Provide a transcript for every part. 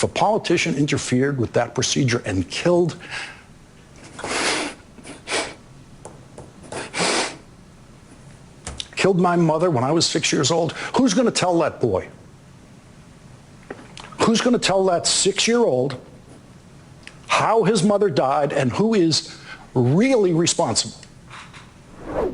If a politician interfered with that procedure and killed my mother when I was 6 years old, who's going to tell that boy? Who's going to tell that 6-year-old how his mother died and who is really responsible?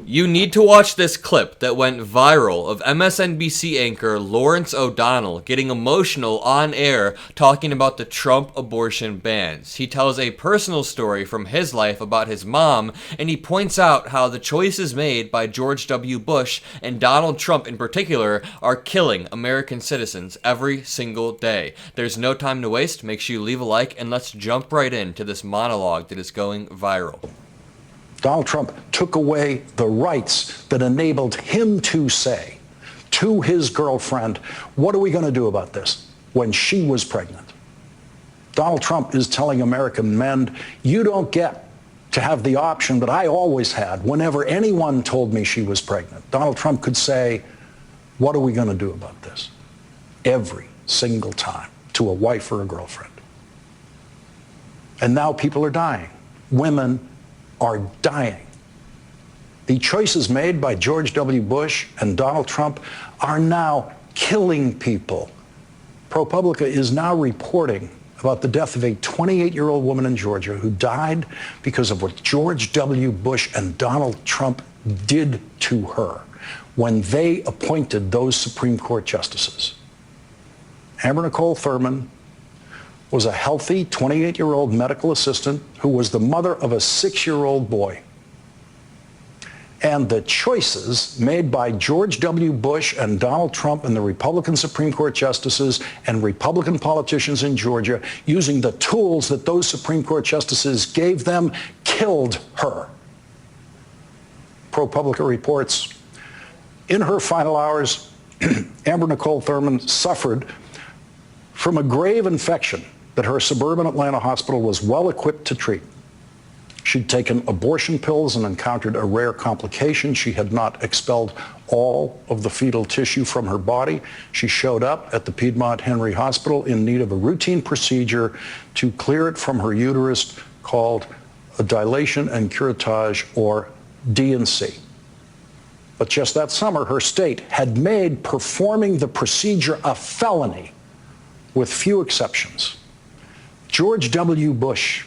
You need to watch this clip that went viral of MSNBC anchor Lawrence O'Donnell getting emotional on air talking about the Trump abortion bans. He tells a personal story from his life about his mom, and he points out how the choices made by George W. Bush and Donald Trump in particular are killing American citizens every single day. There's no time to waste. Make sure you leave a like, and let's jump right into this monologue that is going viral. Donald Trump took away the rights that enabled him to say to his girlfriend, what are we going to do about this, when she was pregnant? Donald Trump is telling American men, you don't get to have the option that I always had whenever anyone told me she was pregnant. Donald Trump could say, what are we going to do about this? Every single time to a wife or a girlfriend. And now people are dying. Women are dying. The choices made by George W. Bush and Donald Trump are now killing people. ProPublica is now reporting about the death of a 28-year-old woman in Georgia who died because of what George W. Bush and Donald Trump did to her when they appointed those Supreme Court justices. Amber Nicole Thurman was a healthy 28-year-old medical assistant who was the mother of a 6-year-old boy. And the choices made by George W. Bush and Donald Trump and the Republican Supreme Court justices and Republican politicians in Georgia, using the tools that those Supreme Court justices gave them, killed her. ProPublica reports, in her final hours, Amber Nicole Thurman suffered from a grave infection that her suburban Atlanta hospital was well equipped to treat. She'd taken abortion pills and encountered a rare complication. She had not expelled all of the fetal tissue from her body. She showed up at the Piedmont Henry Hospital in need of a routine procedure to clear it from her uterus called a dilation and curettage, or D&C. But just that summer, her state had made performing the procedure a felony, with few exceptions. George W. Bush,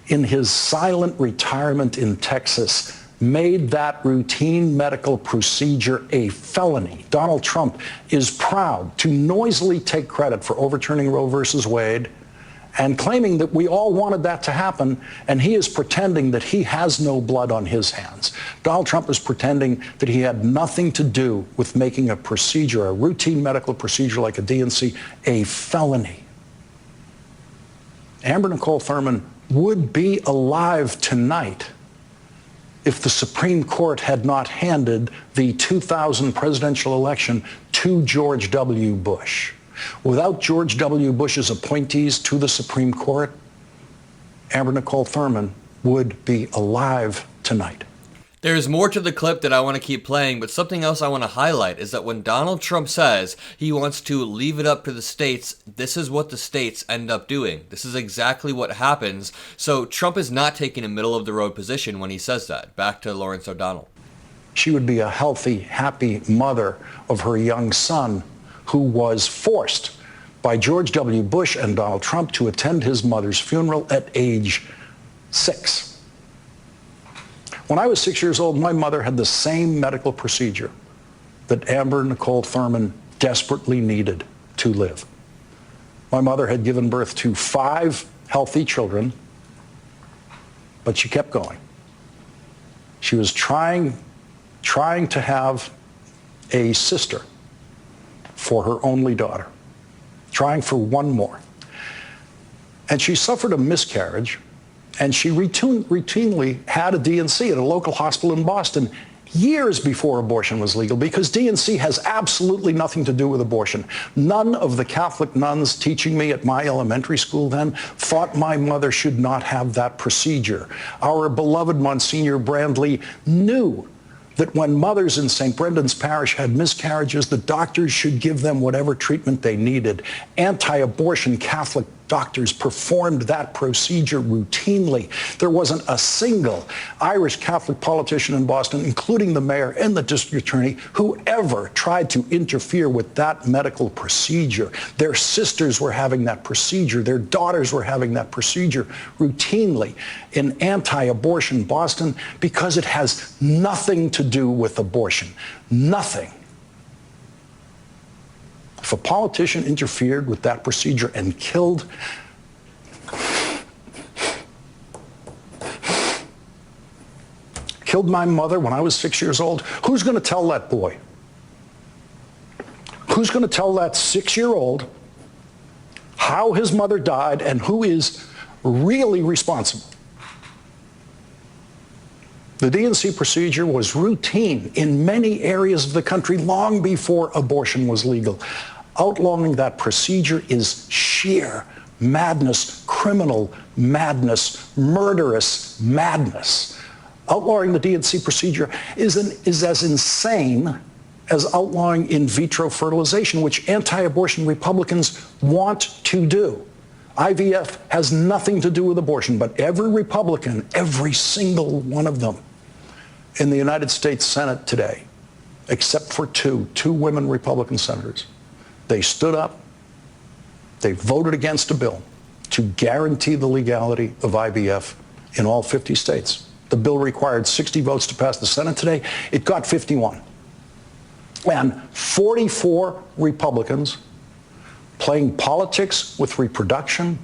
in his silent retirement in Texas, made that routine medical procedure a felony. Donald Trump is proud to noisily take credit for overturning Roe versus Wade and claiming that we all wanted that to happen, and he is pretending that he has no blood on his hands. Donald Trump is pretending that he had nothing to do with making a procedure, a routine medical procedure like a D&C, a felony. Amber Nicole Thurman would be alive tonight if the Supreme Court had not handed the 2000 presidential election to George W. Bush. Without George W. Bush's appointees to the Supreme Court, Amber Nicole Thurman would be alive tonight. There's more to the clip that I want to keep playing, but something else I want to highlight is that when Donald Trump says he wants to leave it up to the states, this is what the states end up doing. This is exactly what happens. So Trump is not taking a middle-of-the-road position when he says that. Back to Lawrence O'Donnell. She would be a healthy, happy mother of her young son, who was forced by George W. Bush and Donald Trump to attend his mother's funeral at age 6. When I was 6 years old, my mother had the same medical procedure that Amber Nicole Thurman desperately needed to live. My mother had given birth to 5 healthy children, but she kept going. She was trying to have a sister for her only daughter, trying for one more. And she suffered a miscarriage, and she routinely had a D&C at a local hospital in Boston years before abortion was legal, because D&C has absolutely nothing to do with abortion. None of the Catholic nuns teaching me at my elementary school then thought my mother should not have that procedure. Our beloved Monsignor Brandley knew that when mothers in St. Brendan's Parish had miscarriages, the doctors should give them whatever treatment they needed. Anti-abortion Catholic doctors performed that procedure routinely. There wasn't a single Irish Catholic politician in Boston, including the mayor and the district attorney, who ever tried to interfere with that medical procedure. Their sisters were having that procedure. Their daughters were having that procedure routinely in anti-abortion Boston because it has nothing to do with abortion. Nothing. If a politician interfered with that procedure and killed my mother when I was 6 years old, who's going to tell that boy? Who's going to tell that 6-year-old how his mother died and who is really responsible? The D&C procedure was routine in many areas of the country long before abortion was legal. Outlawing that procedure is sheer madness, criminal madness, murderous madness. Outlawing the D&C procedure is as insane as outlawing in vitro fertilization, which anti-abortion Republicans want to do. IVF has nothing to do with abortion, but every Republican, every single one of them in the United States Senate today, except for two women Republican senators, they stood up, they voted against a bill to guarantee the legality of IVF in all 50 states. The bill required 60 votes to pass the Senate today. It got 51. And 44 Republicans playing politics with reproduction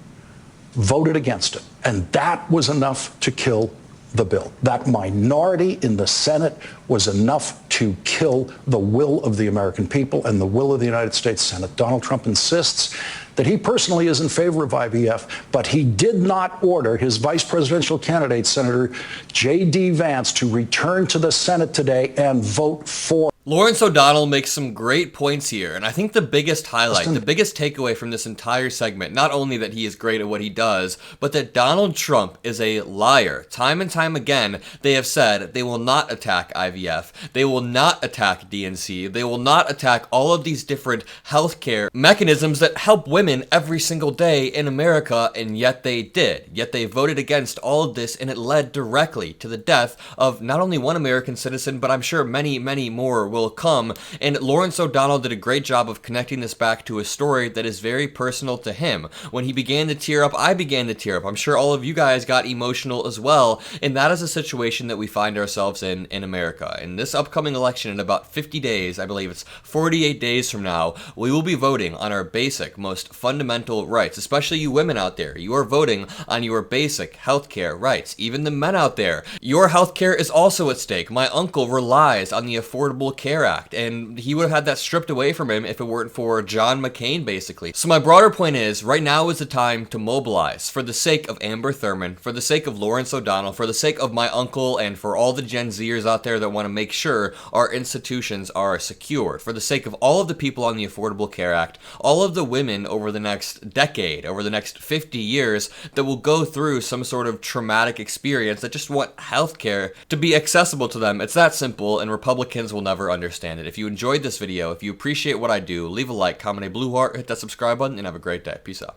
voted against it. And that was enough to kill the bill. That minority in the Senate was enough to kill the will of the American people and the will of the United States Senate. Donald Trump insists that he personally is in favor of IVF, but he did not order his vice presidential candidate, Senator J.D. Vance, to return to the Senate today and vote for. Lawrence O'Donnell makes some great points here, and I think the biggest highlight, the biggest takeaway from this entire segment, not only that he is great at what he does, but that Donald Trump is a liar. Time and time again, they have said they will not attack IVF, they will not attack DNC, they will not attack all of these different healthcare mechanisms that help women every single day in America, and yet they did. Yet they voted against all of this, and it led directly to the death of not only one American citizen, but I'm sure many, many more will come. And Lawrence O'Donnell did a great job of connecting this back to a story that is very personal to him. When he began to tear up, I began to tear up. I'm sure all of you guys got emotional as well. And that is a situation that we find ourselves in America. In this upcoming election, in about 50 days, I believe it's 48 days from now, we will be voting on our basic, most fundamental rights. Especially you women out there, you are voting on your basic healthcare rights. Even the men out there, your healthcare is also at stake. My uncle relies on the Affordable Care Act, and he would have had that stripped away from him if it weren't for John McCain, basically. So my broader point is, right now is the time to mobilize for the sake of Amber Thurman, for the sake of Lawrence O'Donnell, for the sake of my uncle, and for all the Gen Zers out there that want to make sure our institutions are secured, for the sake of all of the people on the Affordable Care Act, all of the women over the next decade, over the next 50 years that will go through some sort of traumatic experience that just want healthcare to be accessible to them. It's that simple, and Republicans will never understand it. If you enjoyed this video, if you appreciate what I do, leave a like, comment a blue heart, hit that subscribe button, and have a great day. Peace out.